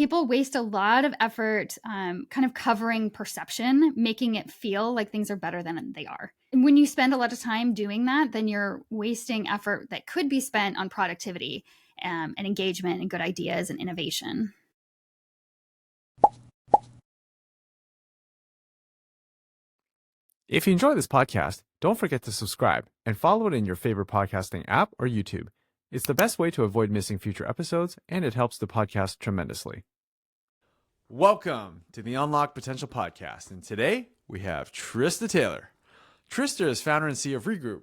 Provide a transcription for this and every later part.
people waste a lot of effort kind of covering perception, making it feel like things are better than they are. And when you spend a lot of time doing that, then you're wasting effort that could be spent on productivity and engagement and good ideas and innovation. If you enjoy this podcast, don't forget to subscribe and follow it in your favorite podcasting app or YouTube. It's the best way to avoid missing future episodes, and it helps the podcast tremendously. Welcome to the Unlock Potential Podcast, and today we have Trista Taylor. Trista is founder and CEO of Regroup.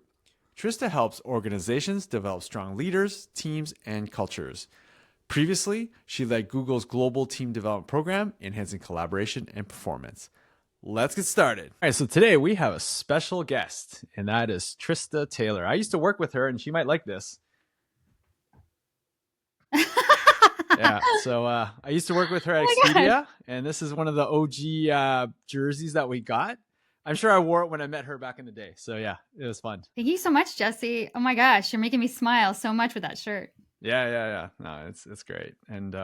Trista helps organizations develop strong leaders, teams, and cultures. Previously, she led Google's global team development program, enhancing collaboration and performance. Let's get started. All right, so today we have a special guest, and that is Trista Taylor. I used to work with her, and she might like this. Yeah, so I used to work with her at Expedia, and this is one of the OG jerseys that we got. I'm sure I wore it when I met her back in the day. So yeah, it was fun. Thank you so much, Jesse. Oh my gosh, you're making me smile so much with that shirt. Yeah. No, it's great. And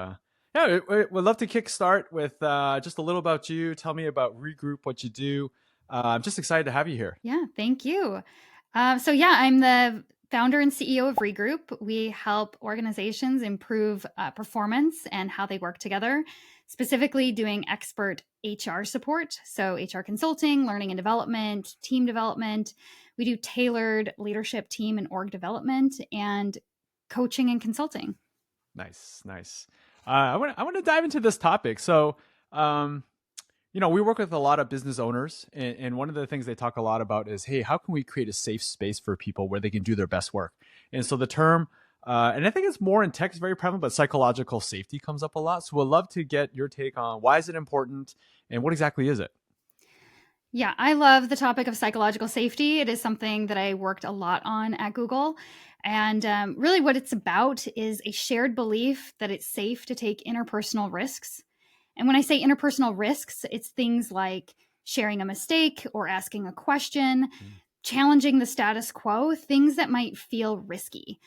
yeah, we'd love to kickstart with just a little about you. Tell me about Regroup, what you do. I'm just excited to have you here. Yeah, thank you. So yeah, I'm the founder and CEO of Regroup. We help organizations improve performance and how they work together, specifically doing expert HR support. So HR consulting, learning and development, team development. We do tailored leadership, team and org development, and coaching and consulting. Nice. I want to dive into this topic. So, we work with a lot of business owners, and one of the things they talk a lot about is, hey, how can we create a safe space for people where they can do their best work? And so the term, and I think it's more in tech, it's very prevalent, but psychological safety comes up a lot. So we'd love to get your take on why is it important and what exactly is it? Yeah, I love the topic of psychological safety. It is something that I worked a lot on at Google. And really what it's about is a shared belief that it's safe to take interpersonal risks. And when I say interpersonal risks, it's things like sharing a mistake or asking a question, challenging the status quo, things that might feel risky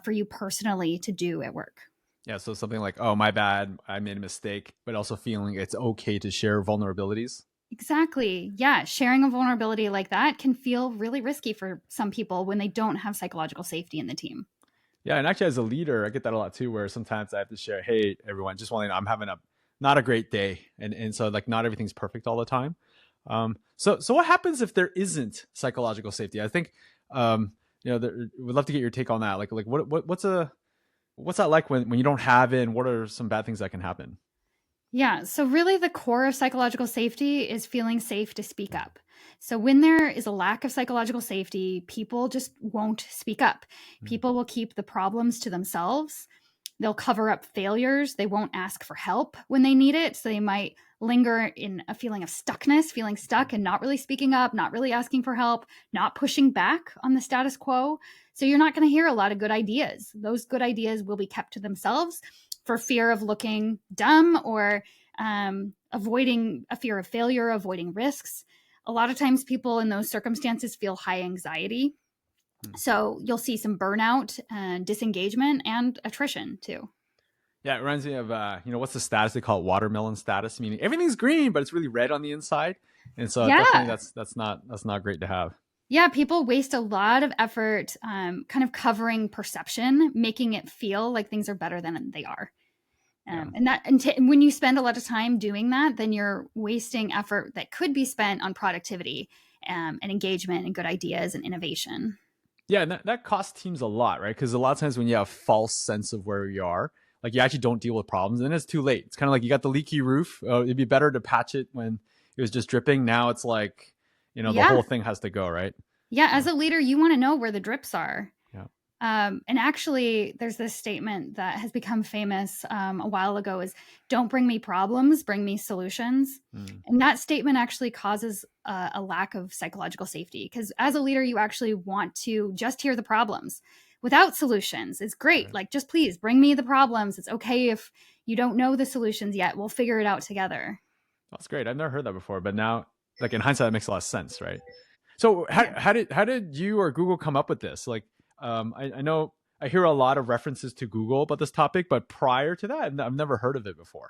for you personally to do at work. Yeah, so something like, oh, my bad, I made a mistake, but also feeling it's okay to share vulnerabilities. Exactly. Yeah. Sharing a vulnerability like that can feel really risky for some people when they don't have psychological safety in the team. Yeah. And actually, as a leader, I get that a lot too, where sometimes I have to share, hey, everyone, just want to know I'm having not a great day. And so like not everything's perfect all the time. So what happens if there isn't psychological safety? I think, we'd love to get your take on that. Like what's that like when you don't have it, and what are some bad things that can happen? Yeah. So really the core of psychological safety is feeling safe to speak up. So when there is a lack of psychological safety, people just won't speak up. People will keep the problems to themselves. They'll cover up failures. They won't ask for help when they need it. So they might linger in a feeling of stuckness, feeling stuck and not really speaking up, not really asking for help, not pushing back on the status quo. So you're not going to hear a lot of good ideas. Those good ideas will be kept to themselves for fear of looking dumb or avoiding a fear of failure, avoiding risks. A lot of times people in those circumstances feel high anxiety. So you'll see some burnout and disengagement and attrition too. Yeah, it reminds me of, what's the status? They call it watermelon status, meaning everything's green, but it's really red on the inside. And so definitely that's not great to have. Yeah, people waste a lot of effort kind of covering perception, making it feel like things are better than they are. And when you spend a lot of time doing that, then you're wasting effort that could be spent on productivity and engagement and good ideas and innovation. Yeah, and that costs teams a lot, right? Because a lot of times when you have a false sense of where you are, like you actually don't deal with problems, and then it's too late. It's kind of like you got the leaky roof. It'd be better to patch it when it was just dripping. Now it's like, the whole thing has to go, right? Yeah, as a leader, you want to know where the drips are. Yeah. And actually, there's this statement that has become famous a while ago is, don't bring me problems, bring me solutions. And that statement actually causes a lack of psychological safety, because as a leader, you actually want to just hear the problems without solutions. It's great. Right. Like, just please bring me the problems. It's okay if you don't know the solutions yet. We'll figure it out together. That's great. I've never heard that before, but now, like in hindsight, that makes a lot of sense, right? So how did you or Google come up with this? Like, I know I hear a lot of references to Google about this topic, but prior to that, I've never heard of it before.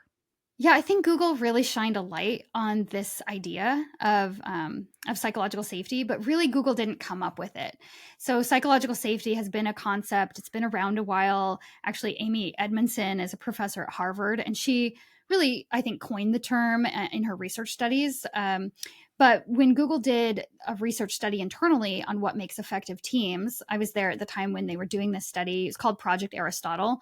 Yeah, I think Google really shined a light on this idea of psychological safety, but really Google didn't come up with it. So psychological safety has been a concept. It's been around a while. Actually, Amy Edmondson is a professor at Harvard, and she really, I think, coined the term in her research studies. But when Google did a research study internally on what makes effective teams, I was there at the time when they were doing this study. It's called Project Aristotle.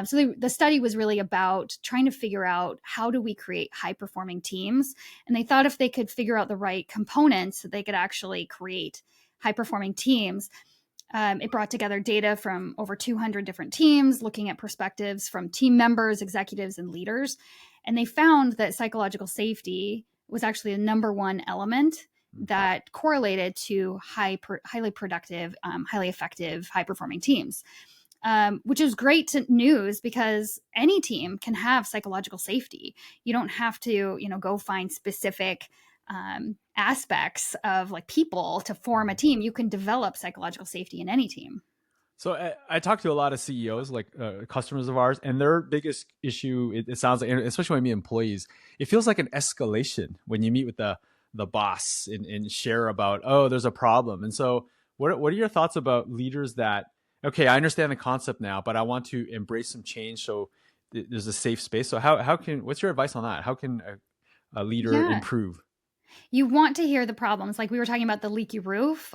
So the study was really about trying to figure out how do we create high performing teams. And they thought if they could figure out the right components, they could actually create high performing teams. It brought together data from over 200 different teams, looking at perspectives from team members, executives, and leaders. And they found that psychological safety was actually the number one element that correlated to highly productive, highly effective, high performing teams. Which is great news because any team can have psychological safety. You don't have to, go find specific aspects of like people to form a team. You can develop psychological safety in any team. So I talk to a lot of CEOs, like customers of ours, and their biggest issue, it sounds like, especially when I meet employees, it feels like an escalation when you meet with the boss and share about, oh, there's a problem. And so what are your thoughts about leaders that, okay, I understand the concept now, but I want to embrace some change so there's a safe space. So what's your advice on that? How can a leader improve? You want to hear the problems. Like we were talking about the leaky roof.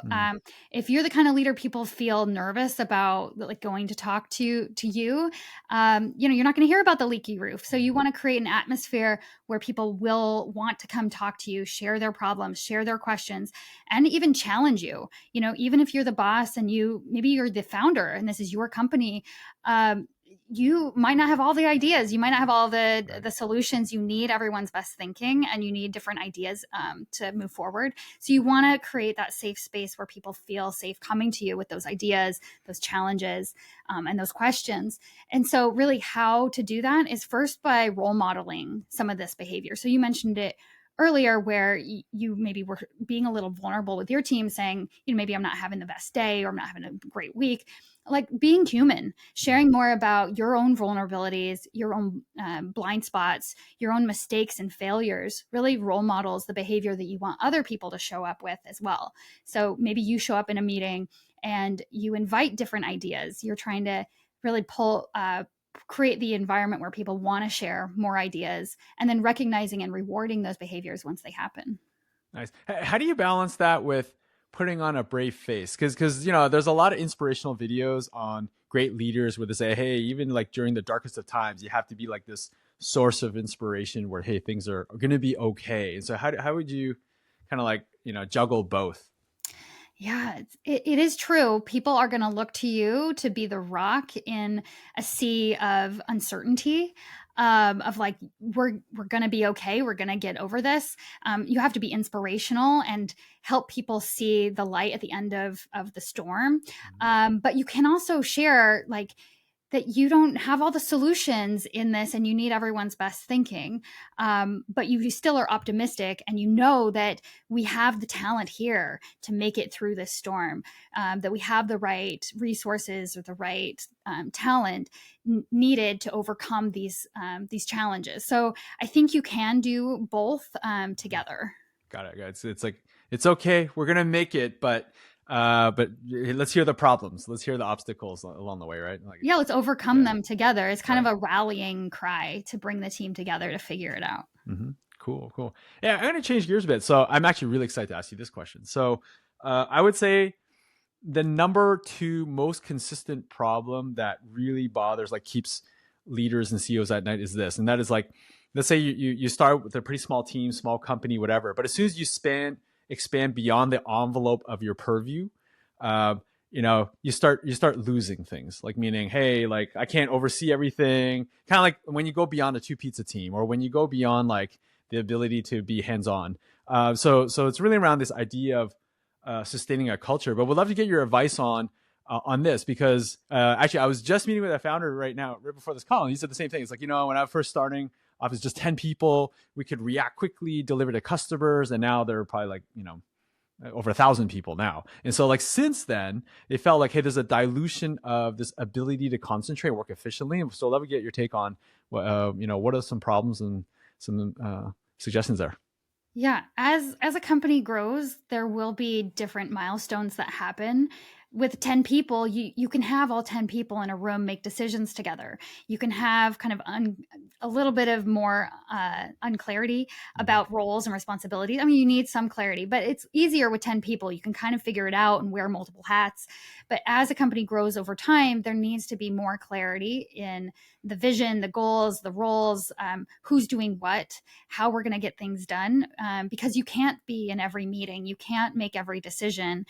If you're the kind of leader people feel nervous about, like going to talk to you, you're not going to hear about the leaky roof. So you want to create an atmosphere where people will want to come talk to you, share their problems, share their questions, and even challenge you. Even if you're the boss and maybe you're the founder and this is your company, you might not have all the ideas. You might not have all the solutions. You need everyone's best thinking and you need different ideas to move forward. So you want to create that safe space where people feel safe coming to you with those ideas, those challenges, and those questions. And so really how to do that is first by role modeling some of this behavior. So you mentioned it earlier where you maybe were being a little vulnerable with your team saying, maybe I'm not having the best day or I'm not having a great week. Like being human, sharing more about your own vulnerabilities, your own blind spots, your own mistakes and failures really role models the behavior that you want other people to show up with as well. So maybe you show up in a meeting and you invite different ideas. You're trying to really create the environment where people want to share more ideas and then recognizing and rewarding those behaviors once they happen. Nice. How do you balance that with putting on a brave face? Because there's a lot of inspirational videos on great leaders where they say, hey, even like during the darkest of times, you have to be like this source of inspiration where, hey, things are going to be okay. And so how would you kind of like, juggle both? Yeah, it is true. People are going to look to you to be the rock in a sea of uncertainty, of like, we're going to be okay. We're going to get over this. You have to be inspirational and help people see the light at the end of the storm. But you can also share like, that you don't have all the solutions in this and you need everyone's best thinking. But you still are optimistic and you know that we have the talent here to make it through this storm, that we have the right resources or the right talent needed to overcome these challenges. So I think you can do both together. Got it. It's like, it's okay. We're going to make it, but let's hear the problems. Let's hear the obstacles along the way, right? Like, yeah, let's overcome them together. It's kind of a rallying cry to bring the team together to figure it out. Cool. Yeah, I'm going to change gears a bit. So I'm actually really excited to ask you this question. So I would say the number 2 most consistent problem that really bothers, like keeps leaders and CEOs at night is this. And that is like, let's say you start with a pretty small team, small company, whatever. But as soon as you expand beyond the envelope of your purview, you start losing things, like meaning, hey, like I can't oversee everything. Kind of like when you go beyond a 2 pizza team, or when you go beyond like the ability to be hands-on. So it's really around this idea of sustaining a culture. But we'd love to get your advice on this, because actually I was just meeting with a founder right before this call, and he said the same thing. It's like, when I was first starting off as just 10 people, we could react quickly, deliver to customers, and now they're probably like, over 1,000 people now. And so like since then, it felt like, hey, there's a dilution of this ability to concentrate, work efficiently. And so let me get your take on what are some problems and some suggestions there. Yeah, as a company grows, there will be different milestones that happen. With 10 people, you can have all 10 people in a room make decisions together. You can have kind of a little bit of more unclarity about roles and responsibilities. I mean, you need some clarity, but it's easier with 10 people. You can kind of figure it out and wear multiple hats. But as a company grows over time, there needs to be more clarity in the vision, the goals, the roles, who's doing what, how we're going to get things done, because you can't be in every meeting. You can't make every decision.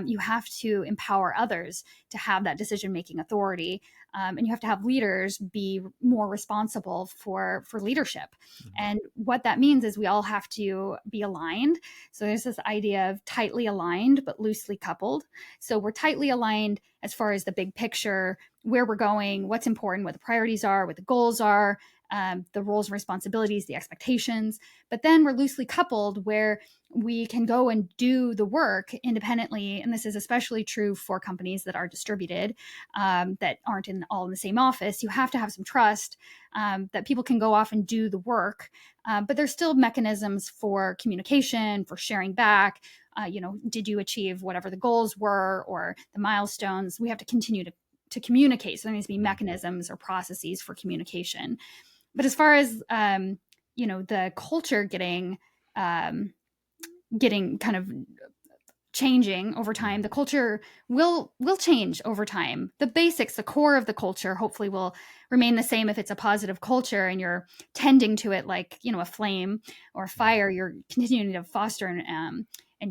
You have to empower others to have that decision-making authority. And you have to have leaders be more responsible for leadership. And what that means is we all have to be aligned. So there's this idea of tightly aligned, but loosely coupled. So we're tightly aligned as far as the big picture, where we're going, what's important, what the priorities are, what the goals are, the roles and responsibilities, the expectations. But then we're loosely coupled where we can go and do the work independently. And this is especially true for companies that are distributed, that aren't all in the same office. You have to have some trust that people can go off and do the work. But there's still mechanisms for communication, for sharing back. Did you achieve whatever the goals were or the milestones? We have to continue to communicate. So there needs to be mechanisms or processes for communication. But as far as the culture getting kind of changing over time, the culture will change over time. The basics, the core of the culture, hopefully will remain the same if it's a positive culture and you're tending to it like a flame or a fire. You're continuing to foster and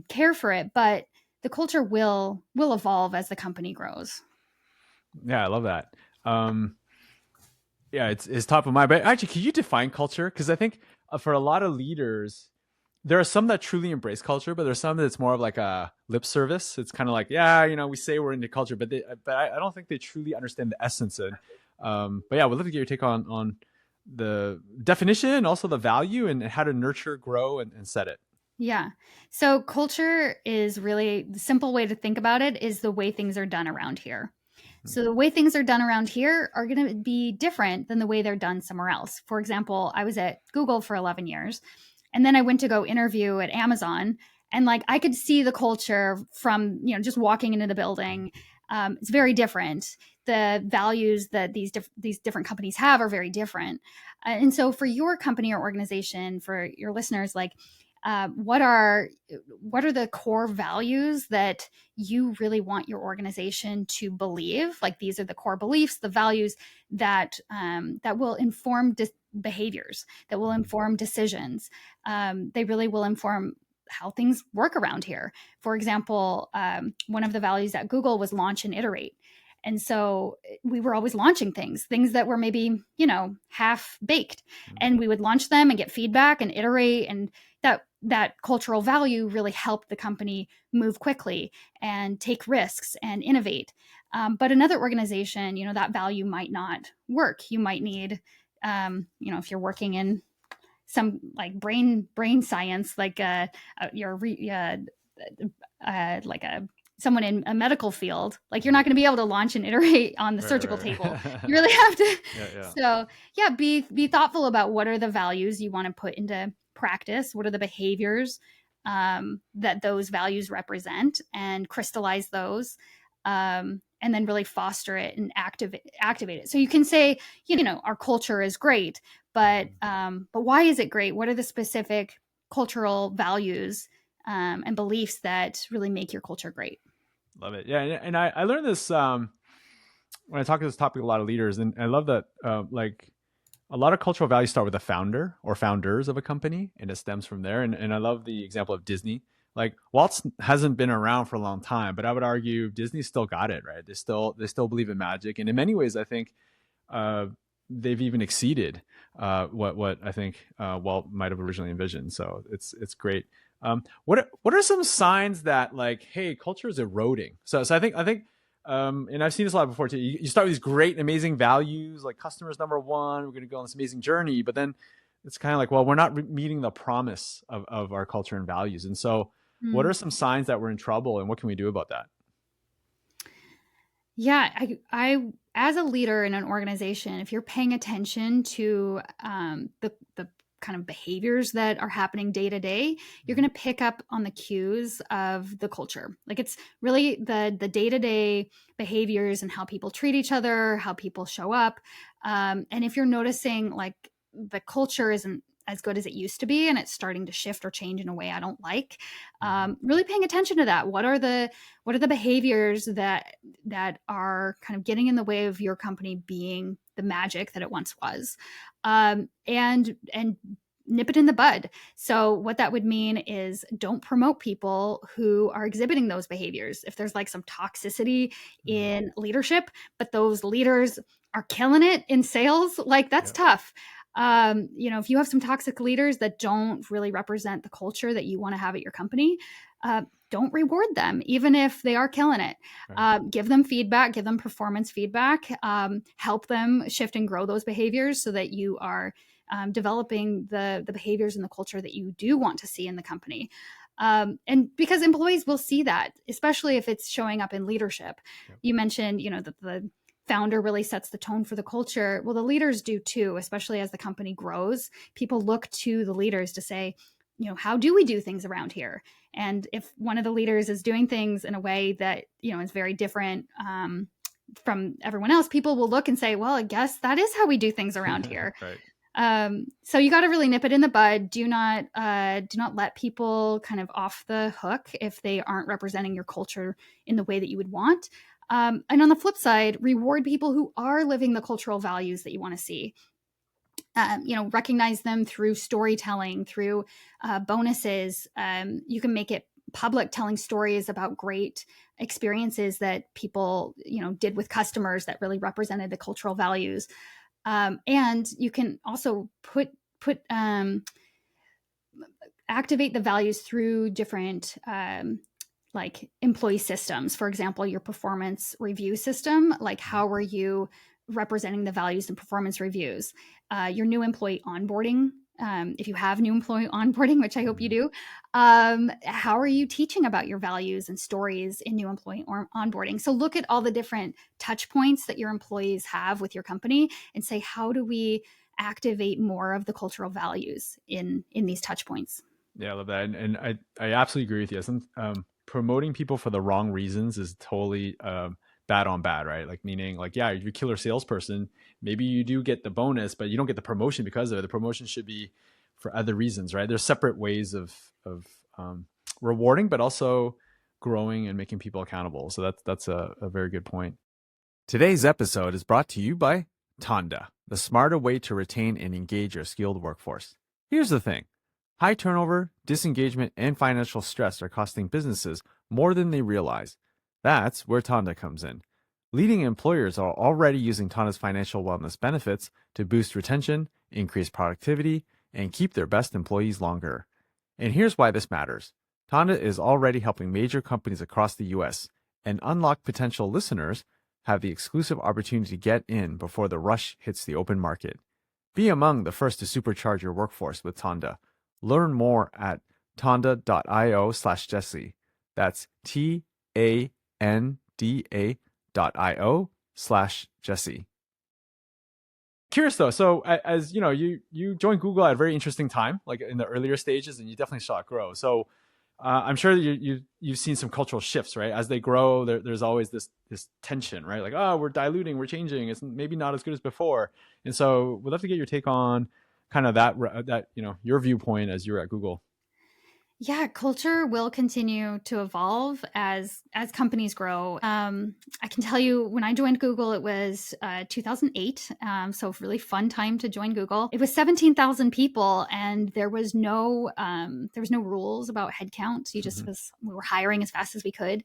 care for it, but the culture will evolve as the company grows. Yeah, I love that. Yeah, it's top of mind. But actually, can you define culture? Because I think for a lot of leaders, there are some that truly embrace culture, but there's some that's more of like a lip service. It's kind of like, we say we're into culture, but I don't think they truly understand the essence. And but yeah, we'd love to get your take on the definition and also the value and how to nurture, grow, and set it. Yeah. So culture is really the simple way to think about it is the way things are done around here. So the way things are done around here are going to be different than the way they're done somewhere else. For example, I was at Google for 11 years, and then I went to go interview at Amazon, and I could see the culture from, just walking into the building. It's very different. The values that these different companies have are very different. And so for your company or organization, for your listeners, what are the core values that you really want your organization to believe? Like these are the core beliefs, the values that will inform behaviors, that will inform decisions. They really will inform how things work around here. For example, one of the values at Google was launch and iterate. And so we were always launching things that were maybe, half baked, and we would launch them and get feedback and iterate. And that cultural value really helped the company move quickly and take risks and innovate. But another organization, that value might not work. You might need, if you're working in some like brain science, like someone in a medical field, like you're not going to be able to launch and iterate on the surgical table. You really have to. So be thoughtful about what are the values you want to put into practice. What are the behaviors that those values represent, and crystallize those, and then really foster it and activate it. So you can say, our culture is great, but why is it great? What are the specific cultural values and beliefs that really make your culture great? Love it. Yeah. And I learned this when I talk to this topic with a lot of leaders, and I love that a lot of cultural values start with a founder or founders of a company, and it stems from there. And I love the example of Disney. Like Walt hasn't been around for a long time, but I would argue Disney still got it, right? They still believe in magic. And in many ways, I think they've even exceeded what I think Walt might have originally envisioned. So it's great. What are some signs that hey, culture is eroding? So I think and I've seen this a lot before too. You start with these great, amazing values, like customers number one. We're going to go on this amazing journey, but then it's kind of like, well, we're not meeting the promise of our culture and values. And so What Mm. are some signs that we're in trouble, and what can we do about that? Yeah, I as a leader in an organization, if you're paying attention to the kind of behaviors that are happening day to day, you're going to pick up on the cues of the culture. Like it's really the day to day behaviors and how people treat each other, how people show up, and if you're noticing like the culture isn't as good as it used to be and it's starting to shift or change in a way I don't like, really paying attention to that. What are the behaviors that are kind of getting in the way of your company being the magic that it once was, and nip it in the bud. So what that would mean is don't promote people who are exhibiting those behaviors. If there's like some toxicity in leadership, but those leaders are killing it in sales, like that's tough. If you have some toxic leaders that don't really represent the culture that you want to have at your company, don't reward them, even if they are killing it. Right. Give them feedback, give them performance feedback, help them shift and grow those behaviors so that you are developing the behaviors and the culture that you do want to see in the company. And because employees will see that, especially if it's showing up in leadership. Yep. You mentioned, that the founder really sets the tone for the culture. Well, the leaders do too, especially as the company grows. People look to the leaders to say, how do we do things around here? And if one of the leaders is doing things in a way that, is very different from everyone else, people will look and say, well, I guess that is how we do things around here. Right. So you got to really nip it in the bud. Do not let people kind of off the hook if they aren't representing your culture in the way that you would want. And on the flip side, reward people who are living the cultural values that you want to see. Recognize them through storytelling, through bonuses. You can make it public, telling stories about great experiences that people, did with customers that really represented the cultural values. And you can also activate the values through different like employee systems. For example, your performance review system, like how are you representing the values and performance reviews? Your new employee onboarding, if you have new employee onboarding, which I hope you do, how are you teaching about your values and stories in new employee onboarding? So look at all the different touch points that your employees have with your company and say, how do we activate more of the cultural values in these touch points? Yeah, I love that. And I absolutely agree with you. Promoting people for the wrong reasons is totally bad on bad, right? Like meaning like, yeah, you're a killer salesperson. Maybe you do get the bonus, but you don't get the promotion because of it. The promotion should be for other reasons, right? There's separate ways of rewarding, but also growing and making people accountable. So that's a very good point. Today's episode is brought to you by Tonda, the smarter way to retain and engage your skilled workforce. Here's the thing. High turnover, disengagement, and financial stress are costing businesses more than they realize. That's where Tonda comes in. Leading employers are already using Tonda's financial wellness benefits to boost retention, increase productivity, and keep their best employees longer. And here's why this matters. Tonda is already helping major companies across the US, and unlocked potential listeners have the exclusive opportunity to get in before the rush hits the open market. Be among the first to supercharge your workforce with Tonda. Learn more at tonda.io/Jesse. That's TANDA.io/Jesse. Curious though, so as you know, you joined Google at a very interesting time, like in the earlier stages, and you definitely saw it grow. So I'm sure that you've seen some cultural shifts, right? As they grow, there's always this tension, right? Like, oh, we're diluting, we're changing. It's maybe not as good as before. And so we'd love to get your take on kind of that your viewpoint as you're at Google. Yeah, culture will continue to evolve as companies grow. I can tell you, when I joined Google, it was 2008, so a really fun time to join Google. It was 17,000 people, and there was no rules about headcount. We were hiring as fast as we could.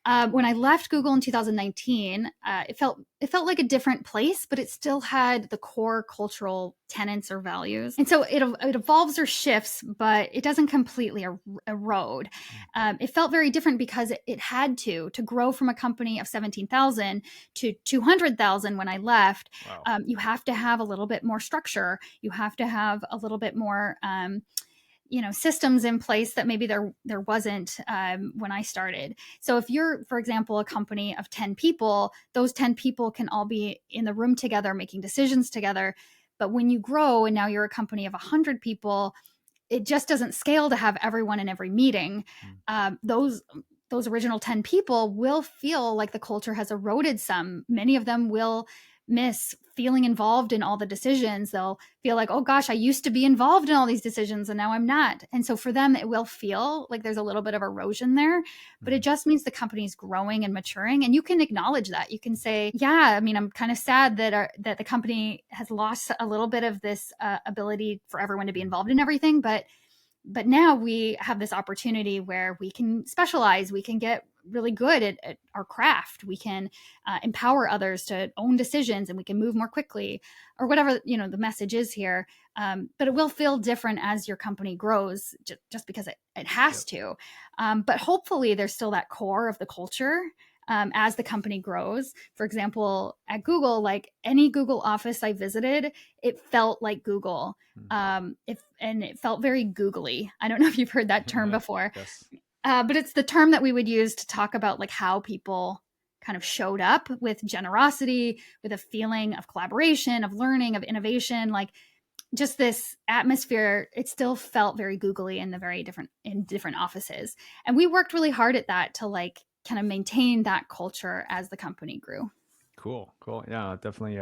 When I left Google in 2019, it felt like a different place, but it still had the core cultural tenets or values. And so it evolves or shifts, but it doesn't completely erode. It felt very different because it had to grow from a company of 17,000 to 200,000 when I left. Wow. You have to have a little bit more structure. You have to have a little bit more systems in place that maybe there wasn't when I started. So if you're, for example, a company of 10 people, those 10 people can all be in the room together making decisions together. But when you grow and now you're a company of 100 people, it just doesn't scale to have everyone in every meeting. Those original 10 people will feel like the culture has eroded some. Many of them will miss feeling involved in all the decisions. They'll feel like, oh gosh, I used to be involved in all these decisions and now I'm not. And so for them, it will feel like there's a little bit of erosion there, but it just means the company's growing and maturing. And you can acknowledge that. You can say, yeah, I mean, I'm kind of sad that that the company has lost a little bit of this ability for everyone to be involved in everything, but now we have this opportunity where we can specialize, we can get really good at our craft, we can empower others to own decisions, and we can move more quickly, or whatever the message is here. But it will feel different as your company grows, just because it has to. But hopefully there's still that core of the culture as the company grows. For example, at Google, like any Google office I visited, it felt like Google. And it felt very googly. I don't know if you've heard that term before. Yes. But it's the term that we would use to talk about like how people kind of showed up with generosity, with a feeling of collaboration, of learning, of innovation, like just this atmosphere. It still felt very googly in different offices. And we worked really hard at that to like kind of maintain that culture as the company grew. Cool. Yeah, definitely.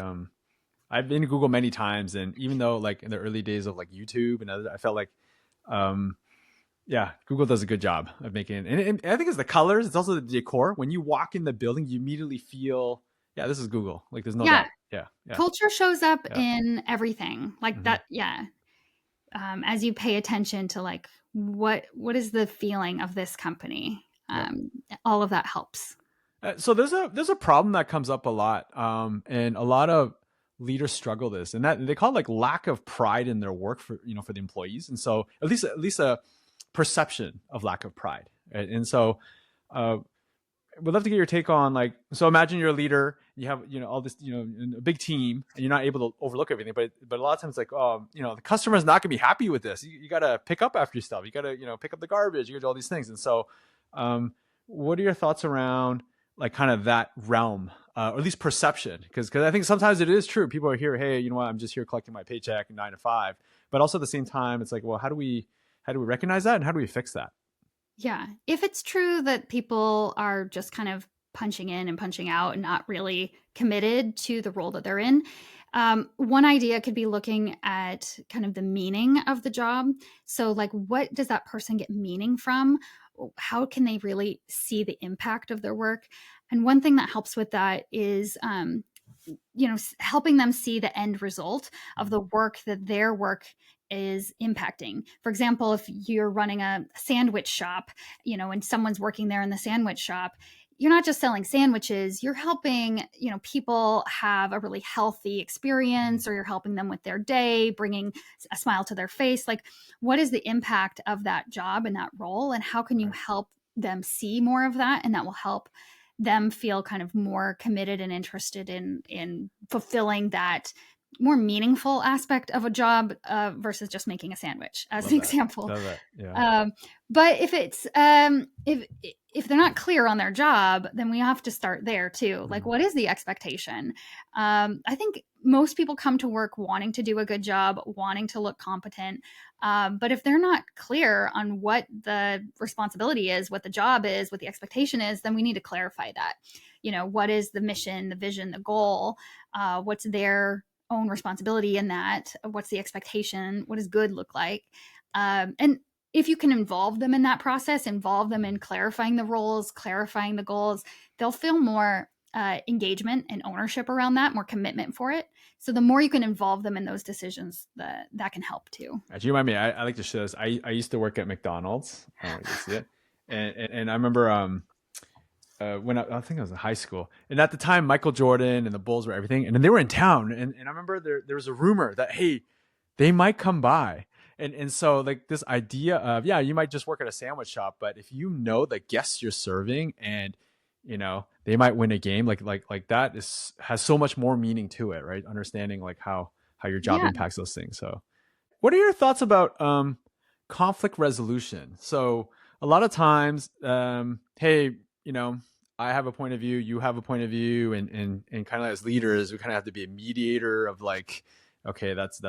I've been to Google many times, and even though like in the early days of like YouTube and other, I felt like, yeah, Google does a good job of making it. And I think it's the colors. It's also the decor. When you walk in the building, you immediately feel, yeah, this is Google. Like there's no doubt. Yeah. Culture shows up in everything like that. Yeah. As you pay attention to like, what is the feeling of this company? All of that helps. So there's a problem that comes up a lot, and a lot of leaders struggle this, and that they call it like lack of pride in their work for the employees, and so at least a perception of lack of pride, right? And so we'd love to get your take on like, so imagine you're a leader, you have all this a big team, and you're not able to overlook everything, but a lot of times like the customer's not gonna be happy with this. You got to pick up after yourself, you got to pick up the garbage, you got to do all these things. And so what are your thoughts around like kind of that realm, or at least perception? Because I think sometimes it is true. People are here, hey, you know what, I'm just here collecting my paycheck 9 to 5. But also at the same time, it's like, well, how do we recognize that, and how do we fix that? Yeah. If it's true that people are just kind of punching in and punching out and not really committed to the role that they're in, one idea could be looking at kind of the meaning of the job. So like, what does that person get meaning from? How can they really see the impact of their work? And one thing that helps with that is, helping them see the end result of the work that their work is impacting. For example, if you're running a sandwich shop, and someone's working there in the sandwich shop, you're not just selling sandwiches, you're helping, people have a really healthy experience, or you're helping them with their day, bringing a smile to their face. Like, what is the impact of that job and that role? And how can you help them see more of that? And that will help them feel kind of more committed and interested in fulfilling that more meaningful aspect of a job versus just making a sandwich, as an example. Love that. Yeah. But if it's if they're not clear on their job, then we have to start there too. Like, what is the expectation? I think most people come to work wanting to do a good job, wanting to look competent. But if they're not clear on what the responsibility is, what the job is, what the expectation is, then we need to clarify that. What is the mission, the vision, the goal? What's their own responsibility in that? What's the expectation? What does good look like? And if you can involve them in that process, involve them in clarifying the roles, clarifying the goals, they'll feel more engagement and ownership around that, more commitment for it. So the more you can involve them in those decisions, that can help too. Actually, you remind me, I like to show this. I used to work at McDonald's. I don't know if you see it. And I remember when I think I was in high school, and at the time Michael Jordan and the Bulls were everything, and then they were in town, and I remember there was a rumor that, hey, they might come by. And so like this idea of, yeah, you might just work at a sandwich shop, but if the guests you're serving, and they might win a game, like that has so much more meaning to it, right? Understanding like how your job impacts those things. So what are your thoughts about conflict resolution. So a lot of times, hey, I have a point of view, you have a point of view, and kind of as leaders, we kind of have to be a mediator of like, okay, that's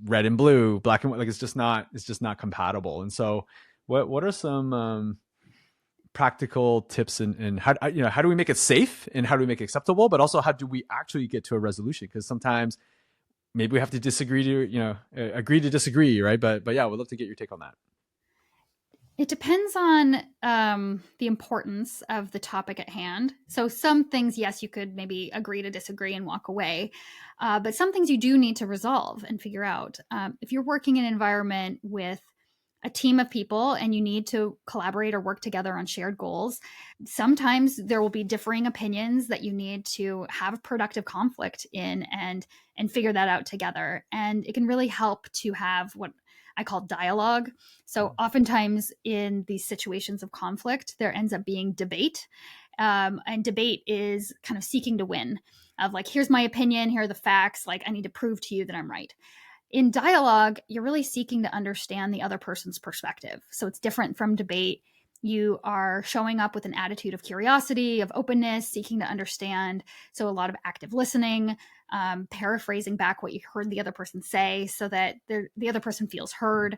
red and blue, black and white. Like it's just not compatible. And so, what are some practical tips and how do we make it safe and how do we make it acceptable, but also how do we actually get to a resolution? Because sometimes maybe we have to disagree to agree to disagree, right? But yeah, we'd love to get your take on that. It depends on the importance of the topic at hand. So some things, yes, you could maybe agree to disagree and walk away. But some things you do need to resolve and figure out. If you're working in an environment with a team of people and you need to collaborate or work together on shared goals, sometimes there will be differing opinions that you need to have productive conflict in and figure that out together. And it can really help to have what I call dialogue. So oftentimes in these situations of conflict, there ends up being debate. And debate is kind of seeking to win, of like, here's my opinion, here are the facts, like I need to prove to you that I'm right. In dialogue, you're really seeking to understand the other person's perspective. So it's different from debate. You are showing up with an attitude of curiosity, of openness, seeking to understand. So a lot of active listening, paraphrasing back what you heard the other person say so that the other person feels heard.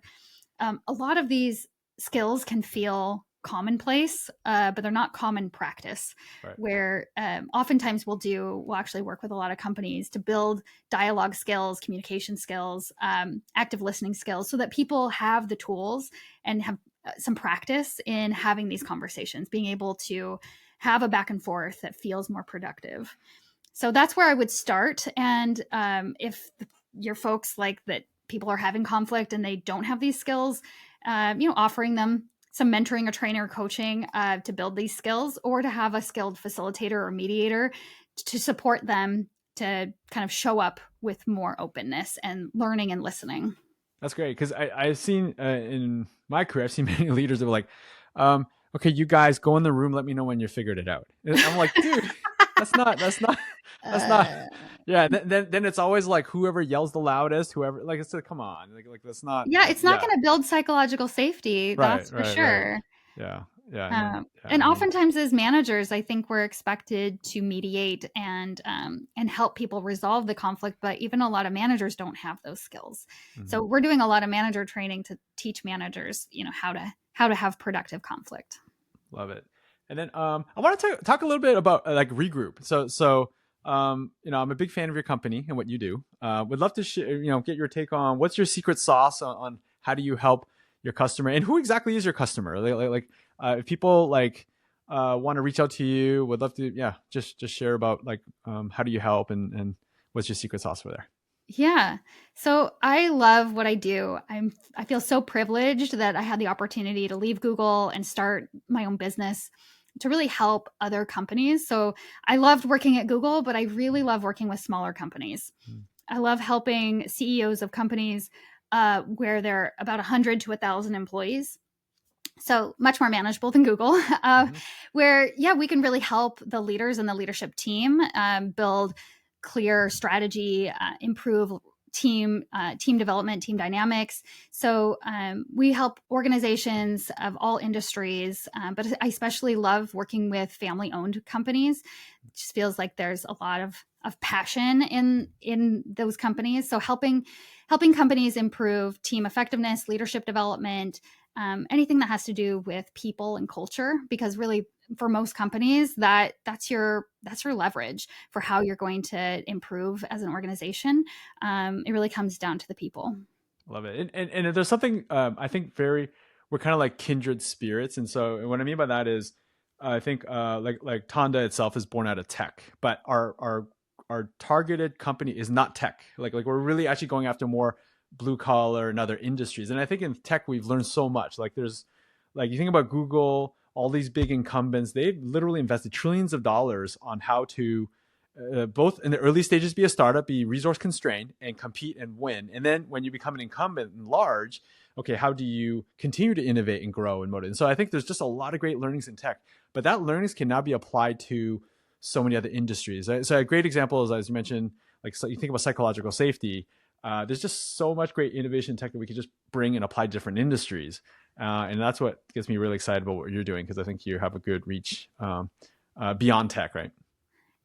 A lot of these skills can feel commonplace, but they're not common practice. Right. Where oftentimes we'll actually work with a lot of companies to build dialogue skills, communication skills, active listening skills, so that people have the tools and have some practice in having these conversations, being able to have a back and forth that feels more productive. So that's where I would start. And if your folks like that people are having conflict and they don't have these skills, offering them some mentoring or training or coaching to build these skills, or to have a skilled facilitator or mediator to support them to kind of show up with more openness and learning and listening. That's great, because I've seen in my career, I've seen many leaders that were like, okay, you guys go in the room, let me know when you figured it out. And I'm like, dude, that's not. Yeah. Then it's always like whoever yells the loudest, whoever, like I said, come on, like that's not. Yeah, it's not going to build psychological safety. That's for sure. Right. Yeah. And oftentimes as managers, I think we're expected to mediate and help people resolve the conflict, but even a lot of managers don't have those skills. Mm-hmm. So we're doing a lot of manager training to teach managers, how to have productive conflict. Love it. And then I want to talk a little bit about like Regroup. So I'm a big fan of your company and what you do. Would love to get your take on what's your secret sauce on how do you help your customer, and who exactly is your customer? If people want to reach out to you, would love to just share about how do you help and what's your secret sauce for there? Yeah. So I love what I do. I feel so privileged that I had the opportunity to leave Google and start my own business to really help other companies. So I loved working at Google, but I really love working with smaller companies. I love helping CEOs of companies where they're about 100 to 1,000 employees. So much more manageable than Google, where, we can really help the leaders and the leadership team build clear strategy, improve team development, team dynamics. So we help organizations of all industries, but I especially love working with family-owned companies. It just feels like there's a lot of passion in those companies. So helping companies improve team effectiveness, leadership development, anything that has to do with people and culture, because really for most companies that's your leverage for how you're going to improve as an organization. It really comes down to the people. Love it. And there's something I think we're kind of like kindred spirits. And so what I mean by that is I think like Tonda itself is born out of tech, but our targeted company is not tech. Like we're really actually going after more blue collar and other industries. And I think in tech we've learned so much. Like there's you think about Google, all these big incumbents, they've literally invested trillions of dollars on how to both in the early stages be a startup, be resource constrained and compete and win. And then when you become an incumbent and large, okay, how do you continue to innovate and grow and motivate? And so I think there's just a lot of great learnings in tech, but that learnings can now be applied to so many other industries. So a great example is, as you mentioned, so you think about psychological safety. there's just so much great innovation tech that we could just bring and apply to different industries. And that's what gets me really excited about what you're doing, because I think you have a good reach beyond tech, right?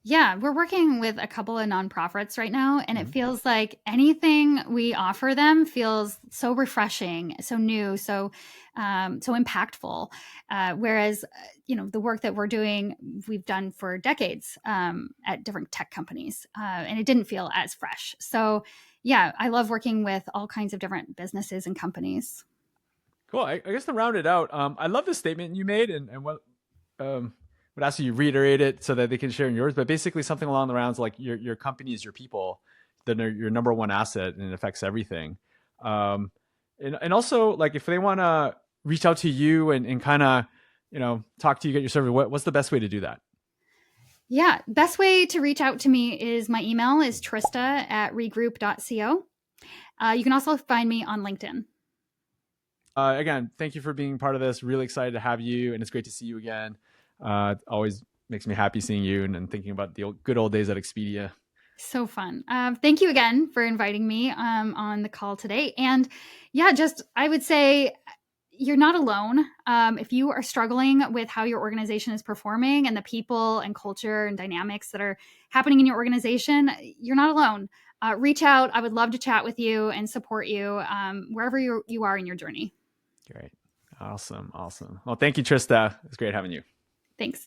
Yeah, we're working with a couple of nonprofits right now, and it Mm-hmm. feels like anything we offer them feels so refreshing, so new, so impactful. Whereas, the work that we're doing, we've done for decades at different tech companies, and it didn't feel as fresh. So, yeah, I love working with all kinds of different businesses and companies. Cool. I guess to round it out, I love the statement you made, and what would ask you to reiterate it so that they can share in yours. But basically, something along the rounds like your company is your people, then they're your number one asset, and it affects everything. And also, like, if they want to reach out to you and kind of talk to you, get your service, what's the best way to do that? Yeah, best way to reach out to me is my email is trista@regroup.co. You can also find me on LinkedIn. Again, thank you for being part of this. Really excited to have you, and it's great to see you again. It always makes me happy seeing you and thinking about the good old days at Expedia. So fun. Thank you again for inviting me on the call today. And yeah, just I would say you're not alone. If you are struggling with how your organization is performing and the people and culture and dynamics that are happening in your organization, you're not alone. Reach out. I would love to chat with you and support you wherever you are in your journey. Great. Awesome. Awesome. Well, thank you, Trista. It's great having you. Thanks.